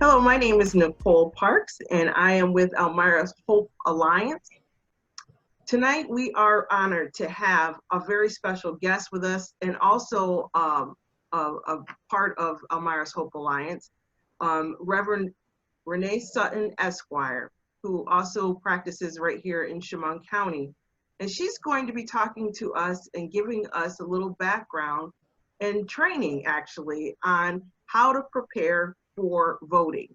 Hello, my name is Nicole Parks, and I am with Elmira's Hope Alliance. Tonight, we are honored to have a very special guest with us, and also a part of Elmira's Hope Alliance, Reverend Renee Sutton, Esquire, who also practices right here in Chemung County. And she's going to be talking to us and giving us a little background and training, actually, on how to prepare for voting.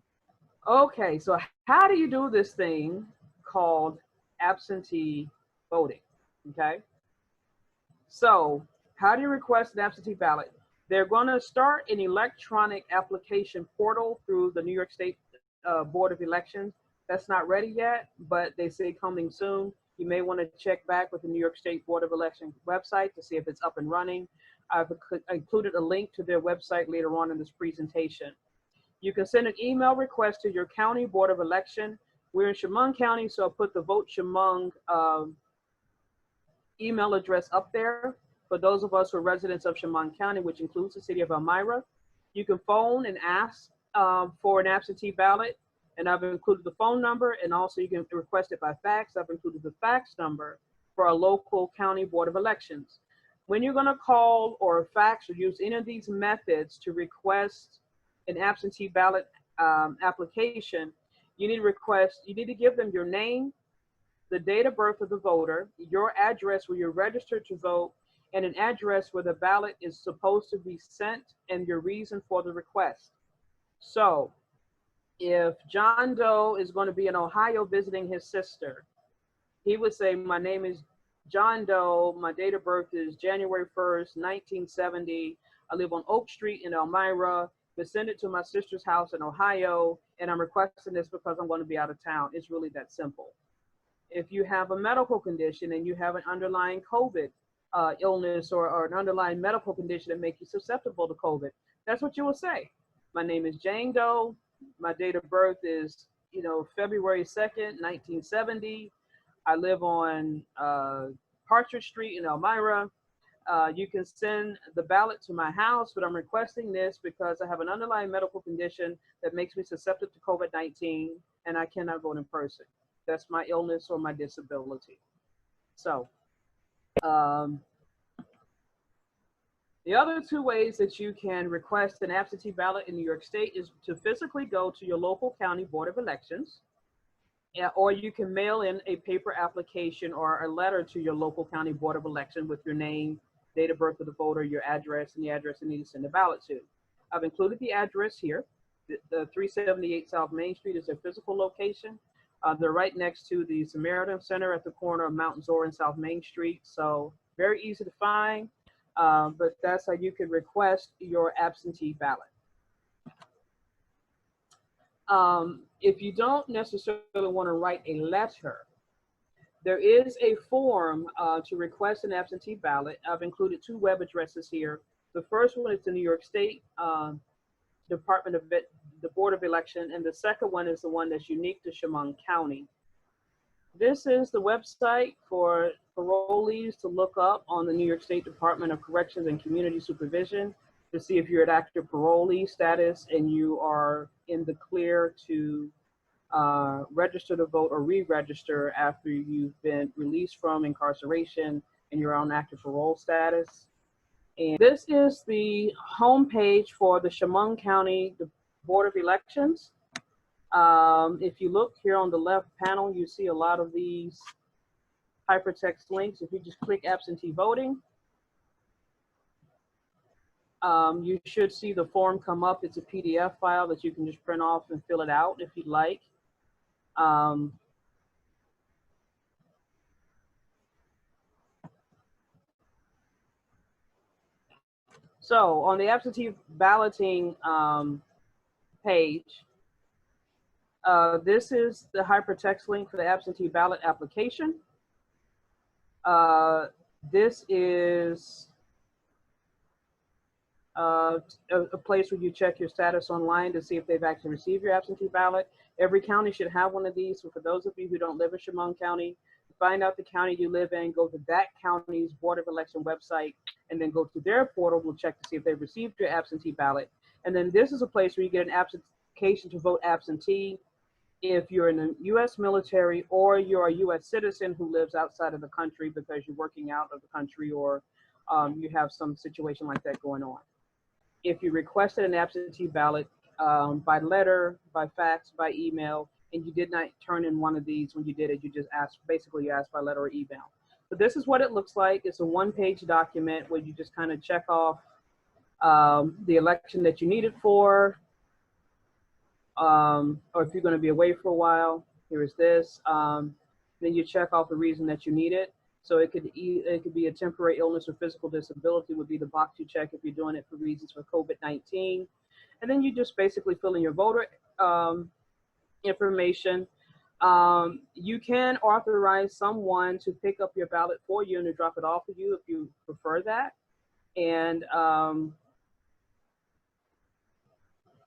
Okay, so how do you do this thing called absentee voting? Okay, so how do you request an absentee ballot? They're going to start an electronic application portal through the New York State Board of Elections. That's not ready yet, but they say coming soon. You may want to check back with the New York State Board of Elections website to see if it's up and running. I've included a link to their website later on in this presentation. You can send an email request to your county board of election. We're in Chemung County, so I'll put the Vote Chemung email address up there. For those of us who are residents of Chemung County, which includes the city of Elmira, you can phone and ask for an absentee ballot, and I've included the phone number, and also you can request it by fax. I've included the fax number for our local county board of elections. When you're going to call or fax or use any of these methods to request an absentee ballot application, you need to give them your name, the date of birth of the voter, your address where you're registered to vote, and an address where the ballot is supposed to be sent, and your reason for the request. So if John Doe is going to be in Ohio visiting his sister, he would say, my name is John Doe, my date of birth is January 1st, 1970, I live on Oak Street in Elmira, but send it to my sister's house in Ohio, and I'm requesting this because I'm going to be out of town. It's really that simple. If you have a medical condition and you have an underlying COVID illness or an underlying medical condition that makes you susceptible to COVID, that's what you will say. My name is Jane Doe. My date of birth is, February 2nd, 1970. I live on Partridge Street in Elmira. You can send the ballot to my house, but I'm requesting this because I have an underlying medical condition that makes me susceptible to COVID-19 and I cannot vote in person. That's my illness or my disability. So the other two ways that you can request an absentee ballot in New York State is to physically go to your local county board of elections, or you can mail in a paper application or a letter to your local county board of election with your name, date of birth of the voter, your address, and the address you need to send the ballot to. I've included the address here. The 378 South Main Street is their physical location. They're right next to the Samaritan Center at the corner of Mount Zora and South Main Street. So very easy to find, but that's how you can request your absentee ballot. If you don't necessarily want to write a letter, there is a form to request an absentee ballot. I've included two web addresses here. The first one is the New York State Department of the Board of Election, and the second one is the one that's unique to Chemung County. This is the website for parolees to look up on the New York State Department of Corrections and Community Supervision to see if you're at active parolee status and you are in the clear to register to vote or re-register after you've been released from incarceration and you're on active parole status. And this is the homepage for the Chemung County Board of Elections. If you look here on the left panel, you see a lot of these hypertext links. If you just click absentee voting, you should see the form come up. It's a PDF file that you can just print off and fill it out if you'd like. So on the absentee balloting page, this is the hypertext link for the absentee ballot application. This is a place where you check your status online to see if they've actually received your absentee ballot. Every county should have one of these. So for those of you who don't live in Chemung County, find out the county you live in, go to that county's Board of Election website, and then go to their portal. We'll check to see if they've received your absentee ballot. And then this is a place where you get an application to vote absentee if you're in the U.S. military or you're a U.S. citizen who lives outside of the country because you're working out of the country, or you have some situation like that going on. If you requested an absentee ballot by letter, by fax, by email, and you did not turn in one of these when you did it, you just asked, basically you asked by letter or email. So this is what it looks like. It's a one-page document where you just kind of check off the election that you need it for, or if you're going to be away for a while, here is this. Then you check off the reason that you need it. So it could be a temporary illness or physical disability would be the box you check if you're doing it for reasons for COVID-19. And then you just basically fill in your voter information. You can authorize someone to pick up your ballot for you and to drop it off for you if you prefer that. And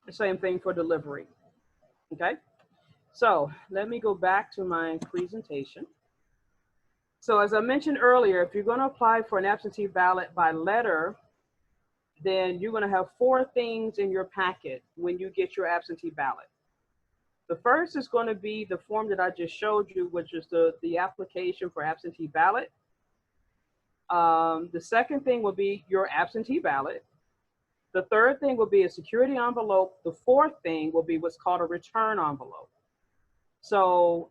the same thing for delivery. Okay, so let me go back to my presentation. So as I mentioned earlier, if you're going to apply for an absentee ballot by letter, then you're going to have 4 things in your packet when you get your absentee ballot. The first is going to be the form that I just showed you, which is the application for absentee ballot. The second thing will be your absentee ballot. The third thing will be a security envelope. The fourth thing will be what's called a return envelope. So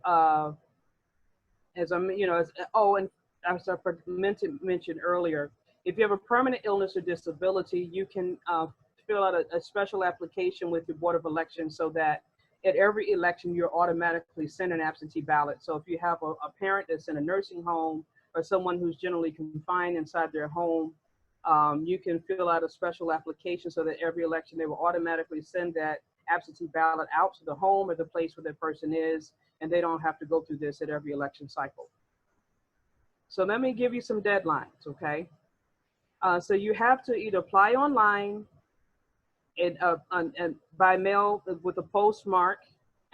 as I'm, and as I mentioned earlier, if you have a permanent illness or disability, you can fill out a special application with your Board of Elections so that at every election, you're automatically sent an absentee ballot. So if you have a parent that's in a nursing home or someone who's generally confined inside their home, you can fill out a special application so that every election they will automatically send that absentee ballot out to the home or the place where that person is, and they don't have to go through this at every election cycle. So let me give you some deadlines, okay? So you have to either apply online and by mail with a postmark,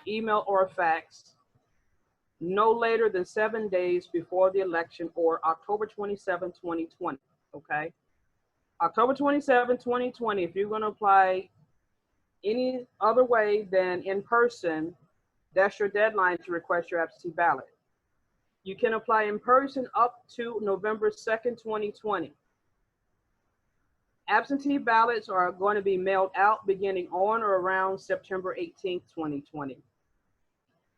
email, or fax, no later than 7 days before the election, or October 27, 2020, okay? October 27, 2020, if you're gonna apply any other way than in person, that's your deadline to request your absentee ballot. You can apply in person up to November 2nd, 2020. Absentee ballots are going to be mailed out beginning on or around September 18th, 2020.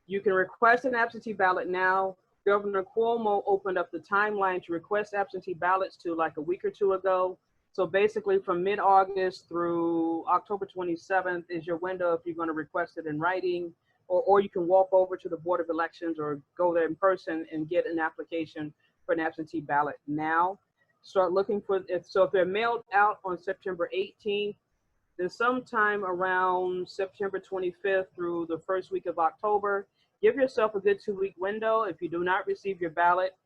You can request an absentee ballot now. Governor Cuomo opened up the timeline to request absentee ballots to like a week or 2 ago. So basically from mid-August through October 27th is your window if you're going to request it in writing, or you can walk over to the Board of Elections or go there in person and get an application for an absentee ballot now. Start looking for if they're mailed out on September 18th, then sometime around September 25th through the first week of October, give yourself a good 2-week window. If you do not receive your ballot,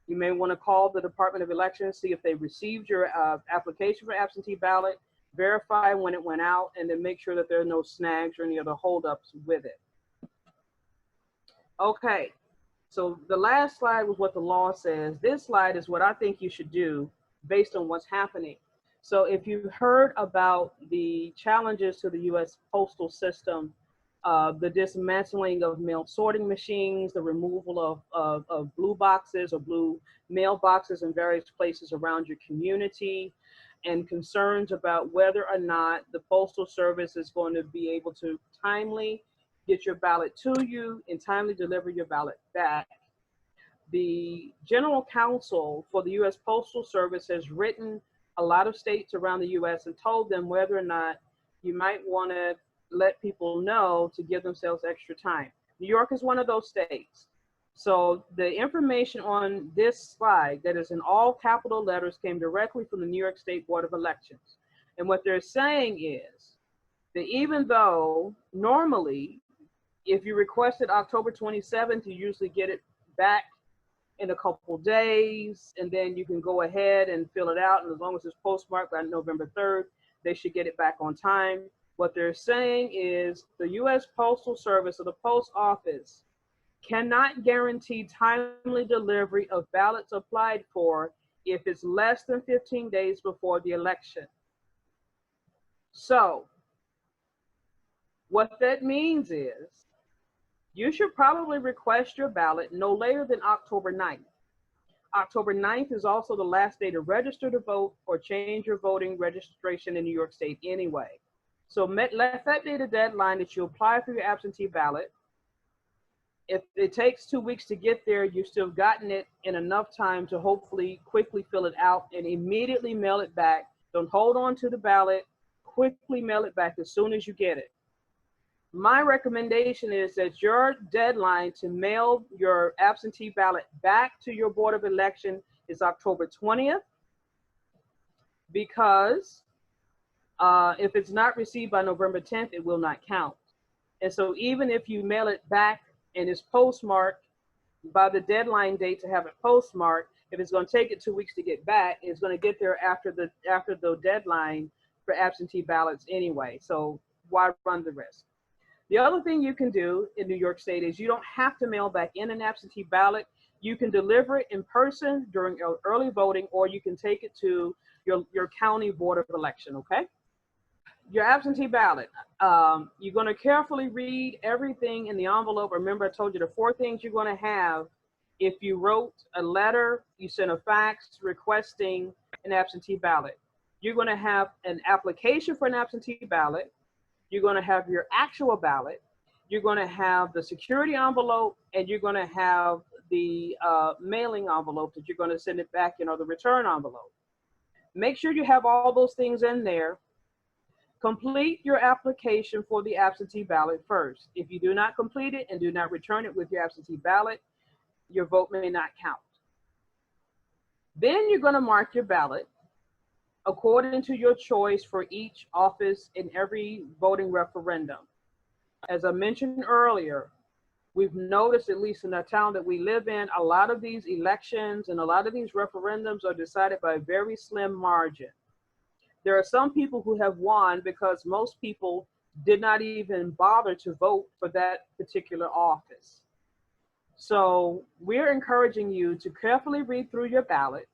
you may want to call the Department of Elections, see if they received your application for absentee ballot, verify when it went out, and then make sure that there are no snags or any other holdups with it. Okay. So the last slide was what the law says. This slide is what I think you should do based on what's happening. So if you've heard about the challenges to the U.S. postal system, the dismantling of mail sorting machines, the removal of blue boxes or blue mailboxes in various places around your community, and concerns about whether or not the Postal Service is going to be able to timely get your ballot to you and timely deliver your ballot back. The General Counsel for the U.S. Postal Service has written a lot of states around the U.S. and told them whether or not you might want to let people know to give themselves extra time. New York is one of those states. So the information on this slide that is in all capital letters came directly from the New York State Board of Elections. And what they're saying is that even though normally, if you requested October 27th, you usually get it back in a couple days, and then you can go ahead and fill it out. And as long as it's postmarked by November 3rd, they should get it back on time. What they're saying is the U.S. Postal Service or the Post Office cannot guarantee timely delivery of ballots applied for if it's less than 15 days before the election. So What that means is you should probably request your ballot no later than October 9th. October 9th is also the last day to register to vote or change your voting registration in New York State anyway. So let that be the deadline that you apply for your absentee ballot. If it takes 2 weeks to get there, you've still gotten it in enough time to hopefully quickly fill it out and immediately mail it back. Don't hold on to the ballot. Quickly mail it back as soon as you get it. My recommendation is that your deadline to mail your absentee ballot back to your Board of Election is October 20th, because if it's not received by November 10th, it will not count. And so even if you mail it back and it's postmarked by the deadline date to have it postmarked, if it's going to take it 2 weeks to get back, it's going to get there after the deadline for absentee ballots anyway. So why run the risk? The other thing you can do in New York State is you don't have to mail back in an absentee ballot. You can deliver it in person during early voting, or you can take it to your county Board of Election, okay? Your absentee ballot, you're going to carefully read everything in the envelope. Remember, I told you the 4 things you're going to have if you wrote a letter, you sent a fax requesting an absentee ballot. You're going to have an application for an absentee ballot. You're going to have your actual ballot. You're going to have the security envelope, and you're going to have the mailing envelope that you're going to send it back, the return envelope. Make sure you have all those things in there. Complete your application for the absentee ballot first. If you do not complete it and do not return it with your absentee ballot, your vote may not count. Then you're going to mark your ballot according to your choice for each office in every voting referendum. As I mentioned earlier, we've noticed, at least in the town that we live in, a lot of these elections and a lot of these referendums are decided by a very slim margin. There are some people who have won because most people did not even bother to vote for that particular office. So we're encouraging you to carefully read through your ballot.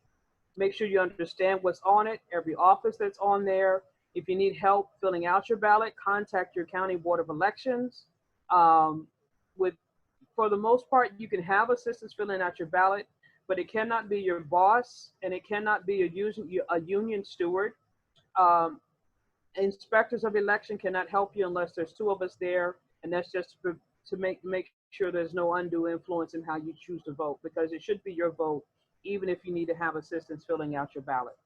Make sure you understand what's on it, every office that's on there. If you need help filling out your ballot, contact your county Board of Elections. For the most part, you can have assistance filling out your ballot, but it cannot be your boss, and it cannot be a union steward. Inspectors of election cannot help you unless there's 2 of us there, and that's just to make sure there's no undue influence in how you choose to vote, because it should be your vote, even if you need to have assistance filling out your ballot.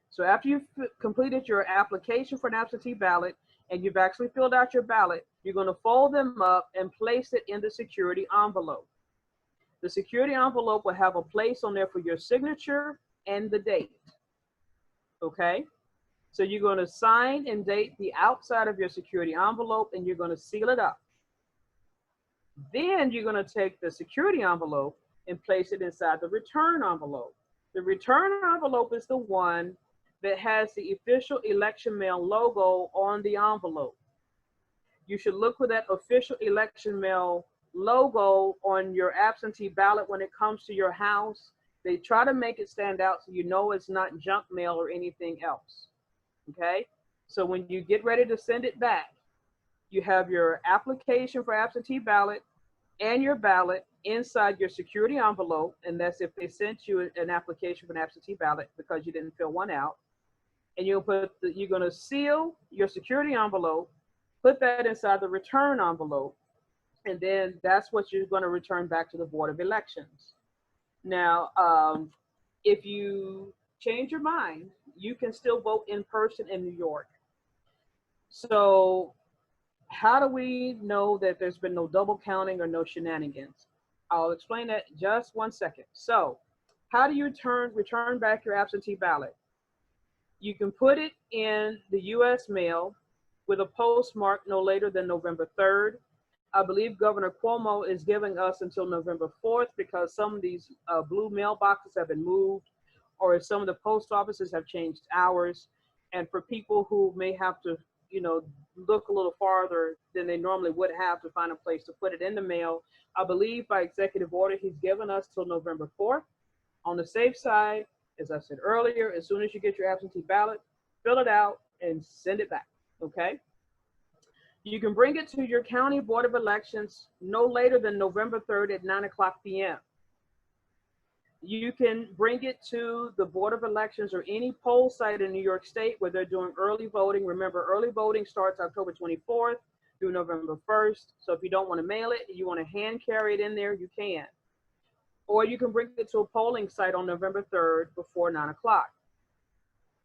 So after you've completed your application for an absentee ballot and you've actually filled out your ballot, you're going to fold them up and place it in the security envelope. The security envelope will have a place on there for your signature and the date. Okay? So you're going to sign and date the outside of your security envelope, and you're going to seal it up. Then you're going to take the security envelope and place it inside the return envelope. The return envelope is the one that has the official election mail logo on the envelope. You should look for that official election mail logo on your absentee ballot when it comes to your house. They try to make it stand out so you know it's not junk mail or anything else. Okay? So when you get ready to send it back, you have your application for absentee ballot and your ballot inside your security envelope, and that's if they sent you an application for an absentee ballot because you didn't fill one out. And you're going to seal your security envelope, put that inside the return envelope, and then that's what you're going to return back to the Board of Elections. Now, if you change your mind, you can still vote in person in New York. So how do we know that there's been no double counting or no shenanigans? I'll explain that in just 1 second. So how do you return back your absentee ballot? You can put it in the U.S. mail with a postmark no later than November 3rd. I believe Governor Cuomo is giving us until November 4th because some of these blue mailboxes have been moved, or some of the post offices have changed hours. And for people who may have to, look a little farther than they normally would have to find a place to put it in the mail, I believe by executive order, he's given us till November 4th. On the safe side, as I said earlier, as soon as you get your absentee ballot, fill it out and send it back, okay? You can bring it to your county board of elections no later than November 3rd at 9:00 p.m. You can bring it to the board of elections or any poll site in New York State where they're doing early voting. Remember, early voting starts October 24th through November 1st. So if you don't want to mail it, you want to hand carry it in there, you can. Or you can bring it to a polling site on November 3rd before 9:00.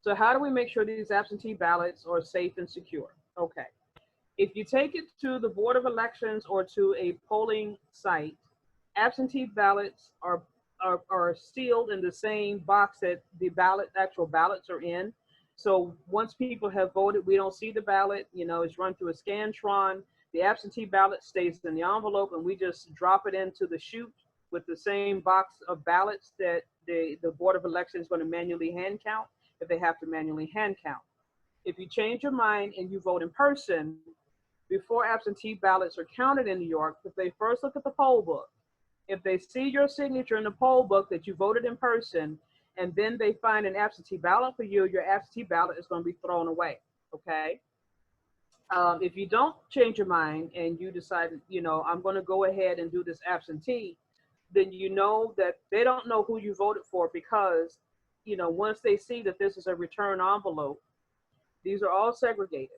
So how do we make sure these absentee ballots are safe and secure? Okay. If you take it to the board of elections or to a polling site, absentee ballots are sealed in the same box that the actual ballots are in. So once people have voted, we don't see the ballot, it's run through a Scantron. The absentee ballot stays in the envelope and we just drop it into the chute with the same box of ballots that the board of elections is going to manually hand count if they have to manually hand count. If you change your mind and you vote in person, before absentee ballots are counted in New York, if they first look at the poll book, if they see your signature in the poll book that you voted in person, and then they find an absentee ballot for you, your absentee ballot is going to be thrown away, okay? If you don't change your mind and you decide, I'm going to go ahead and do this absentee, then you know that they don't know who you voted for because, once they see that this is a return envelope, these are all segregated.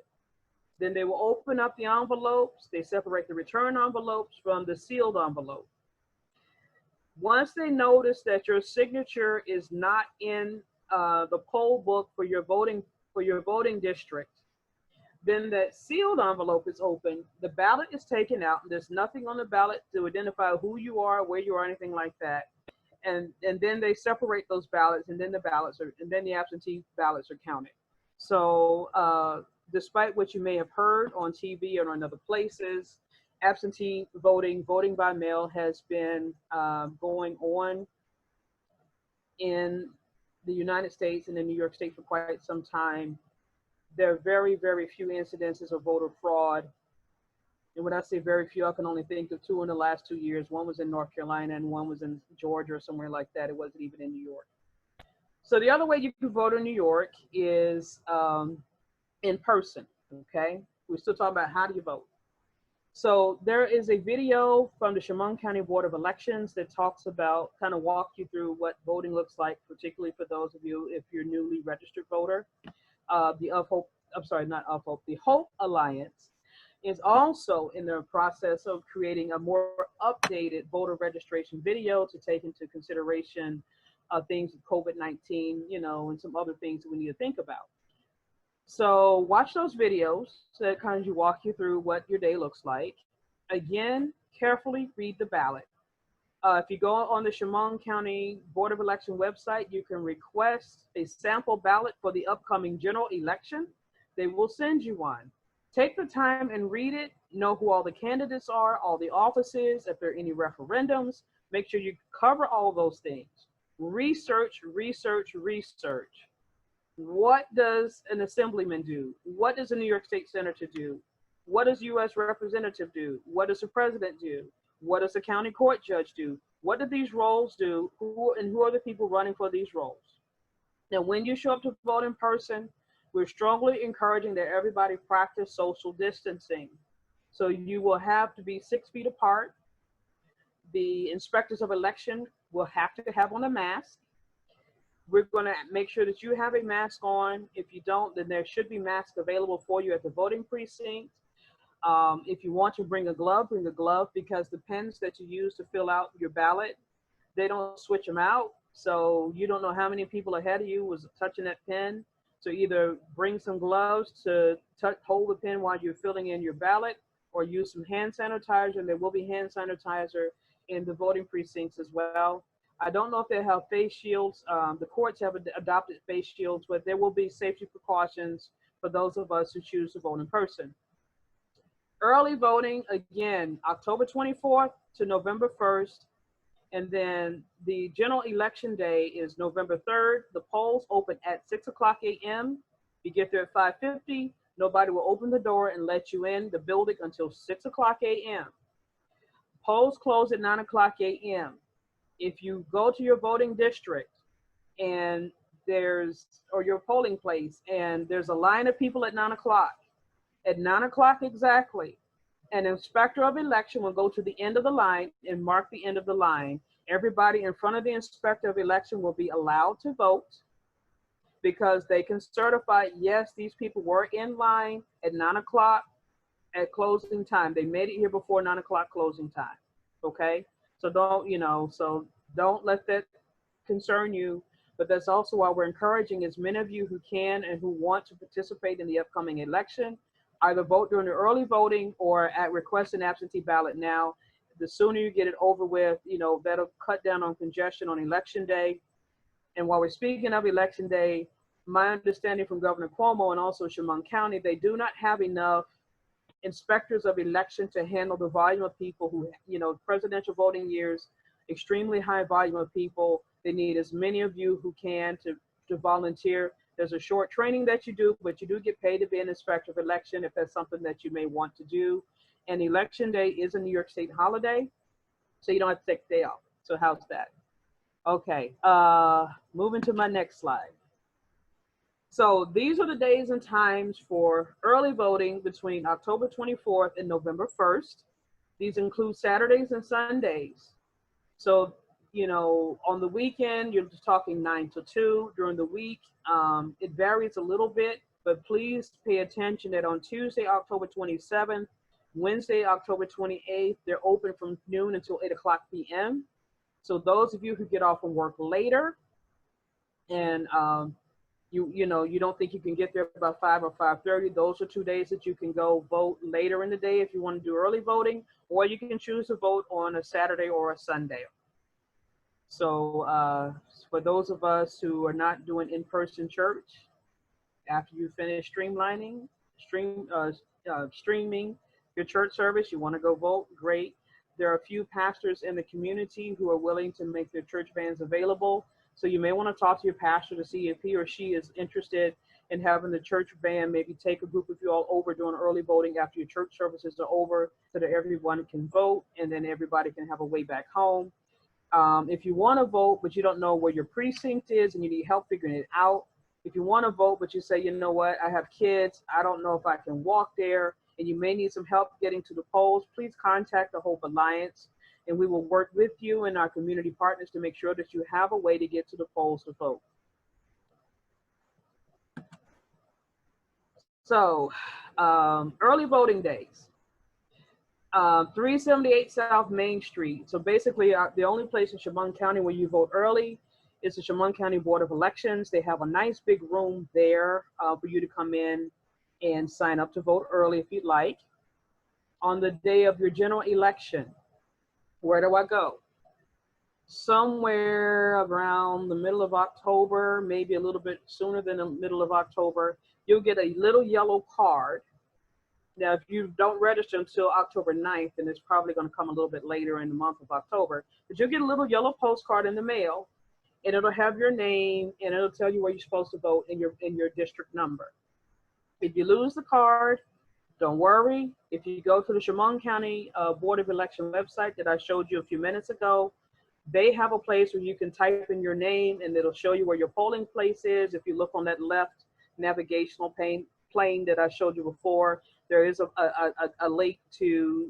Then they will open up the envelopes. They separate the return envelopes from the sealed envelope. Once they notice that your signature is not in the poll book for your voting district, then that sealed envelope is open. The ballot is taken out, and there's nothing on the ballot to identify who you are, where you are, anything like that. And then they separate those ballots, and then the absentee ballots are counted. So despite what you may have heard on TV or in other places, absentee voting by mail has been going on in the United States and in New York State for quite some time. There are very, very few incidences of voter fraud. And when I say very few, I can only think of 2 in the last 2 years. One was in North Carolina and one was in Georgia or somewhere like that. It wasn't even in New York. So the other way you can vote in New York is in person, okay? We're still talking about how do you vote. So there is a video from the Chemung County Board of Elections that talks about, kind of walk you through what voting looks like, particularly for those of you if you're newly registered voter. The Hope Alliance is also in the process of creating a more updated voter registration video to take into consideration things with COVID-19, and some other things that we need to think about. So watch those videos that kind of walk you through what your day looks like. Again, carefully read the ballot. If you go on the Chemung County Board of Election website, you can request a sample ballot for the upcoming general election. They will send you one. Take the time and read it. Know who all the candidates are, all the offices, if there are any referendums. Make sure you cover all those things. Research, research, research. What does an assemblyman do? What does a New York State Senator do? What does U.S. Representative do? What does the President do? What does the county court judge do? What do these roles do? Who are the people running for these roles? Now, when you show up to vote in person, we're strongly encouraging that everybody practice social distancing. So you will have to be 6 feet apart. The inspectors of election will have to have on a mask. We're going to make sure that you have a mask on. If you don't, then there should be masks available for you at the voting precinct. If you want to bring a glove because the pens that you use to fill out your ballot, they don't switch them out. So you don't know how many people ahead of you was touching that pen. So either bring some gloves to hold the pen while you're filling in your ballot, or use some hand sanitizer, and there will be hand sanitizer in the voting precincts as well. I don't know if they have face shields. The courts have adopted face shields, but there will be safety precautions for those of us who choose to vote in person. Early voting, again, October 24th to November 1st. And then the general election day is November 3rd. The polls open at 6:00 a.m. You get there at 5:50. Nobody will open the door and let you in the building until 6:00 a.m. Polls close at 9:00 a.m. If you go to your voting district and or your polling place, and there's a line of people at 9 o'clock, At 9 o'clock exactly, an inspector of election will go to the end of the line and mark the end of the line. Everybody in front of the inspector of election will be allowed to vote because they can certify, yes, these people were in line at 9 o'clock at closing time. They made it here before 9 o'clock closing time, okay? So don't let that concern you, but that's also why we're encouraging as many of you who can and who want to participate in the upcoming election, either vote during the early voting or request an absentee ballot now. The sooner you get it over with, that'll cut down on congestion on election day. And while we're speaking of election day, my understanding from Governor Cuomo and also Chemung County, they do not have enough inspectors of election to handle the volume of people who, presidential voting years, extremely high volume of people. They need as many of you who can to volunteer. There's a short training that you do, but you do get paid to be an inspector of election if that's something that you may want to do. And election day is a New York State holiday, so you don't have to take the day off. So how's that? Okay, moving to my next slide. So these are the days and times for early voting between October 24th and November 1st. These include Saturdays and Sundays. So, on the weekend, you're just talking 9 to 2. During the week, it varies a little bit, but please pay attention that on Tuesday, October 27th, Wednesday, October 28th, they're open from noon until 8 o'clock p.m. So those of you who get off from work later and you don't think you can get there by 5 or 5:30, those are 2 days that you can go vote later in the day if you want to do early voting, or you can choose to vote on a Saturday or a Sunday. So for those of us who are not doing in-person church, after you finish streaming your church service, you want to go vote, great. There are a few pastors in the community who are willing to make their church vans available. So you may want to talk to your pastor to see if he or she is interested in having the church van maybe take a group of you all over doing early voting after your church services are over so that everyone can vote and then everybody can have a way back home. If you want to vote, but you don't know where your precinct is and you need help figuring it out, if you want to vote, but you say, you know what, I have kids, I don't know if I can walk there, and you may need some help getting to the polls, please contact the Hope Alliance, and we will work with you and our community partners to make sure that you have a way to get to the polls to vote. So, early voting days. 378 South Main Street. So basically, the only place in Chemung County where you vote early is the Chemung County Board of Elections. They have a nice big room there for you to come in and sign up to vote early if you'd like. On the day of your general election, where do I go? Somewhere around the middle of October, maybe a little bit sooner than the middle of October, you'll get a little yellow card. Now, if you don't register until October 9th, then it's probably going to come a little bit later in the month of October, but you'll get a little yellow postcard in the mail, and it'll have your name, and it'll tell you where you're supposed to vote and your district number. If you lose the card, don't worry. If you go to the Chemung County Board of Election website that I showed you a few minutes ago, they have a place where you can type in your name, and it'll show you where your polling place is. If you look on that left navigational plane that I showed you before, there is a link to,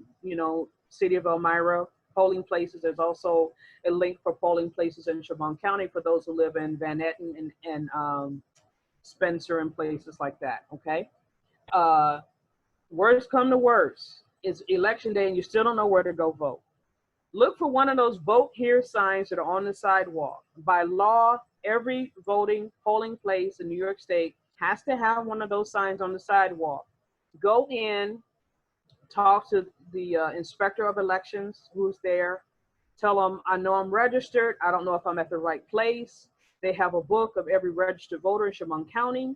City of Elmira polling places. There's also a link for polling places in Chemung County for those who live in Van Etten and Spencer and places like that, okay? Worst come to worst, it's election day and you still don't know where to go vote. Look for one of those vote here signs that are on the sidewalk. By law, every polling place in New York State has to have one of those signs on the sidewalk. Go in, talk to the inspector of elections who's there. Tell them, I know I'm registered. I don't know if I'm at the right place. They have a book of every registered voter in Chemung County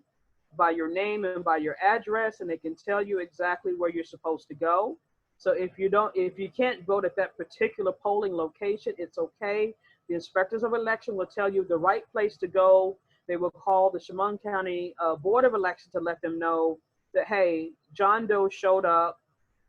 by your name and by your address, and they can tell you exactly where you're supposed to go. So if you can't vote at that particular polling location, it's okay. The inspectors of election will tell you the right place to go. They will call the Chemung County Board of Elections to let them know that, hey, John Doe showed up.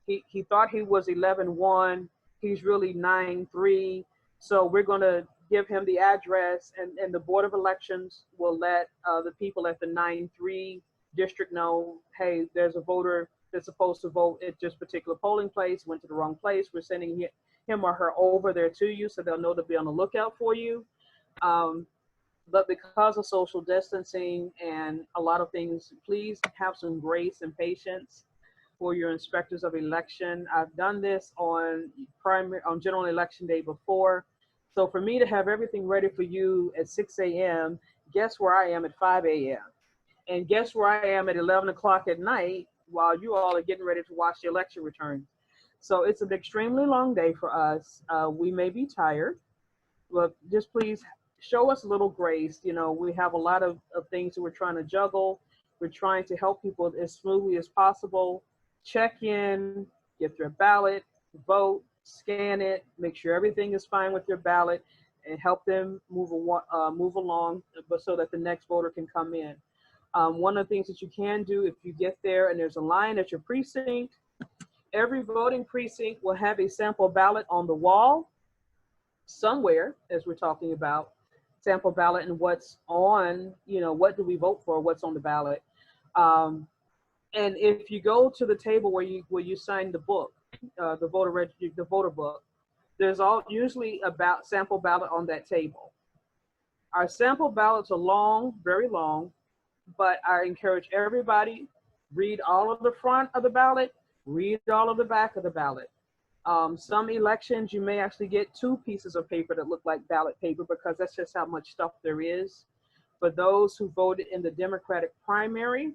He thought he was 11-1. He's really 9-3. So we're going to give him the address, and the Board of Elections will let the people at the 9-3 district know, hey, there's a voter that's supposed to vote at just particular polling place went to the wrong place, we're sending him or her over there to you so they'll know to be on the lookout for you. But because of social distancing and a lot of things, please have some grace and patience for your inspectors of election. I've done this on general election day before. So for me to have everything ready for you at 6 a.m., guess where I am at 5 a.m. And guess where I am at 11 o'clock at night while you all are getting ready to watch the election returns. So it's an extremely long day for us. We may be tired, but just please show us a little grace. You know, we have a lot of things that we're trying to juggle. We're trying to help people as smoothly as possible. Check in, get their ballot, vote, scan it, make sure everything is fine with their ballot, and help them move along, but so that the next voter can come in. One of the things that you can do if you get there and there's a line at your precinct, every voting precinct will have a sample ballot on the wall somewhere, as we're talking about sample ballot and what's on, you know, what do we vote for, what's on the ballot. And if you go to the table where you sign the book, the voter book, there's usually about sample ballot on that table. Our sample ballots are long, very long, but I encourage everybody, read all of the front of the ballot, read all of the back of the ballot. Some elections, you may actually get 2 pieces of paper that look like ballot paper because that's just how much stuff there is. For those who voted in the Democratic primary,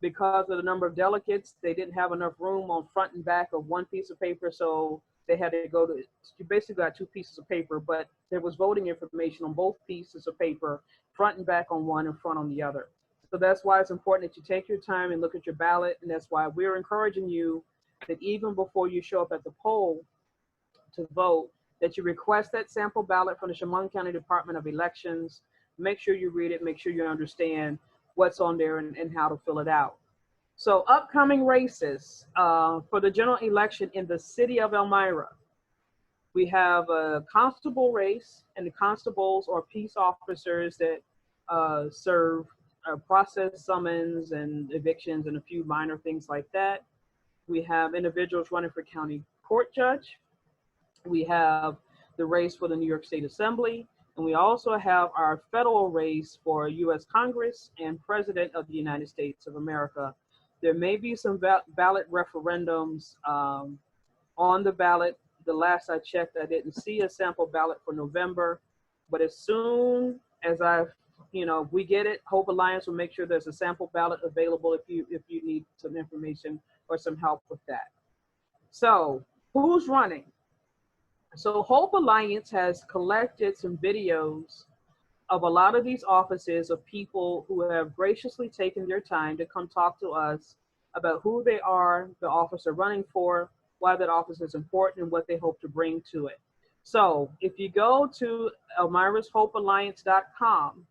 because of the number of delegates, they didn't have enough room on front and back of 1 piece of paper, so they had to go to, you basically got 2 pieces of paper, but there was voting information on both pieces of paper, front and back on one and front on the other. So that's why it's important that you take your time and look at your ballot, and that's why we're encouraging you that even before you show up at the poll to vote, that you request that sample ballot from the Chemung County Department of Elections. Make sure you read it, make sure you understand what's on there and how to fill it out. So upcoming races for the general election in the city of Elmira. We have a constable race, and the constables are peace officers that serve process summons and evictions and a few minor things like that. We have individuals running for county court judge. We have the race for the New York State Assembly. And we also have our federal race for U.S. Congress and President of the United States of America. There may be some ballot referendums on the ballot. The last I checked, I didn't see a sample ballot for November, but as soon as we get it, Hope Alliance will make sure there's a sample ballot available if you need some information or some help with that. So who's running? So Hope Alliance has collected some videos of a lot of these offices of people who have graciously taken their time to come talk to us about who they are, the office they're running for, why that office is important, and what they hope to bring to it. So if you go to elmirashopealliance.com,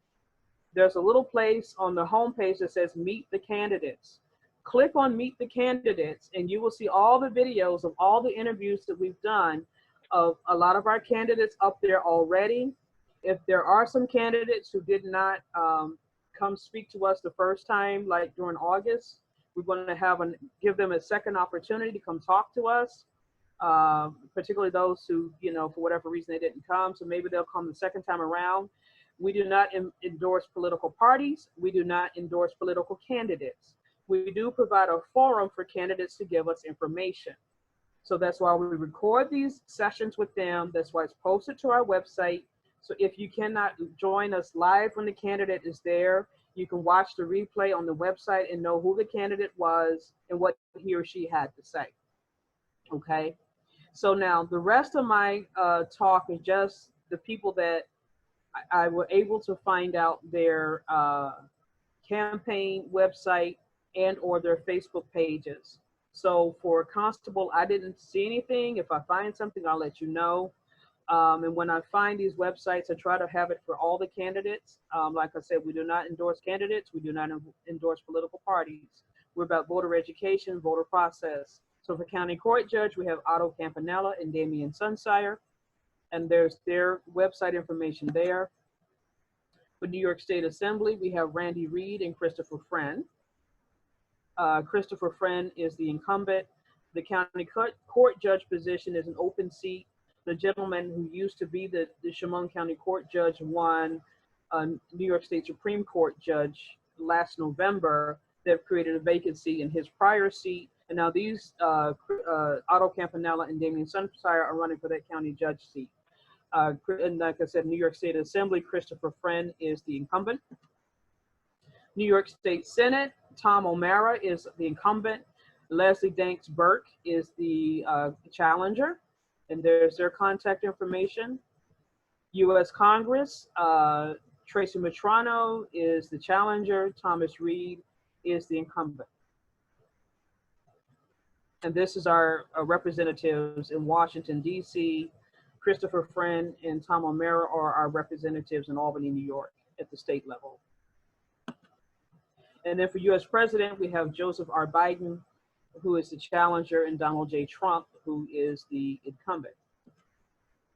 there's a little place on the homepage that says Meet the Candidates. Click on Meet the Candidates, and you will see all the videos of all the interviews that we've done of a lot of our candidates up there already. If there are some candidates who did not come speak to us the first time, like during August, we're going to give them a second opportunity to come talk to us, particularly those who, for whatever reason they didn't come. So maybe they'll come the second time around. We do not endorse political parties. We do not endorse political candidates. We do provide a forum for candidates to give us information. So that's why we record these sessions with them. That's why it's posted to our website. So if you cannot join us live when the candidate is there, you can watch the replay on the website and know who the candidate was and what he or she had to say. Okay. So now the rest of my talk is just the people that I were able to find out their campaign website and or their Facebook pages. So for Constable, I didn't see anything. If I find something, I'll let you know. And when I find these websites, I try to have it for all the candidates. Like I said, we do not endorse candidates. We do not endorse political parties. We're about voter education, voter process. So for County Court Judge, we have Otto Campanella and Damian Sunsire, and there's their website information there. For New York State Assembly, we have Randy Reed and Christopher Friend. Christopher Friend is the incumbent. The county court judge position is an open seat. The gentleman who used to be the Chemung County Court judge won New York State Supreme Court judge last November. They've created a vacancy in his prior seat. And now these Otto Campanella and Damian Sunsire are running for that county judge seat. And like I said, New York State Assembly, Christopher Friend is the incumbent. New York State Senate, Tom O'Mara is the incumbent. Leslie Danks Burke is the challenger, and there's their contact information. U.S. Congress, Tracy Matrano is the challenger. Thomas Reed is the incumbent. And this is our representatives in Washington, D.C. Christopher Friend and Tom O'Mara are our representatives in Albany, New York at the state level. And then for U.S. President, we have Joseph R. Biden, who is the challenger, and Donald J. Trump, who is the incumbent.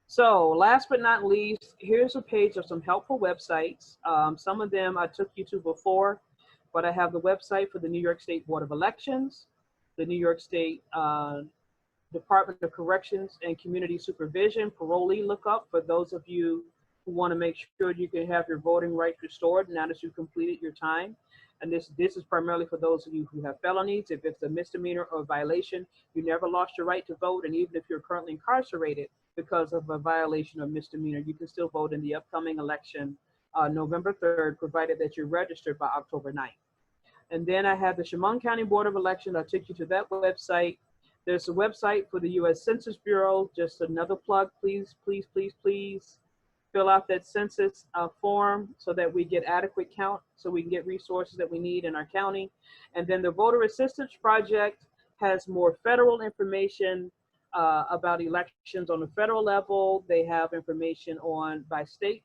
So last but not least, here's a page of some helpful websites. Some of them I took you to before, but I have the website for the New York State Board of Elections, the New York State Department of Corrections and Community Supervision, parolee lookup for those of you who want to make sure you can have your voting rights restored now that you've completed your time. And this is primarily for those of you who have felonies. If it's a misdemeanor or a violation, you never lost your right to vote. And even if you're currently incarcerated because of a violation or misdemeanor, you can still vote in the upcoming election, November 3rd, provided that you're registered by October 9th. And then I have the Chemung County Board of Elections. I'll take you to that website. There's a website for the U.S. Census Bureau. Just another plug, please, please, please, please fill out that census form so that we get adequate count, so we can get resources that we need in our county. And then the Voter Assistance Project has more federal information about elections on the federal level. They have information on by state,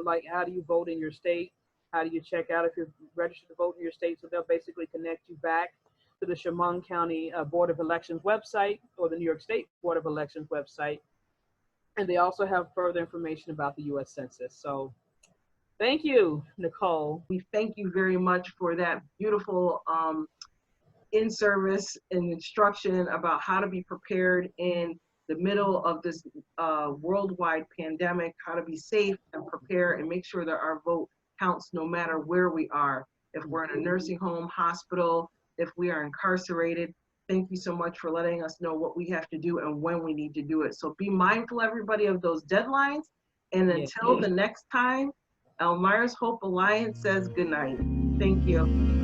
like how do you vote in your state? How do you check out if you're registered to vote in your state? So they'll basically connect you back to the Chemung County Board of Elections website or the New York State Board of Elections website. And they also have further information about the U.S. Census. So thank you, Nicole. We thank you very much for that beautiful in-service and instruction about how to be prepared in the middle of this worldwide pandemic, how to be safe and prepare and make sure that our vote counts no matter where we are. If we're in a nursing home, hospital, if we are incarcerated. Thank you so much for letting us know what we have to do and when we need to do it. So be mindful, everybody, of those deadlines. And until the next time, Elmira's Hope Alliance says good night. Thank you.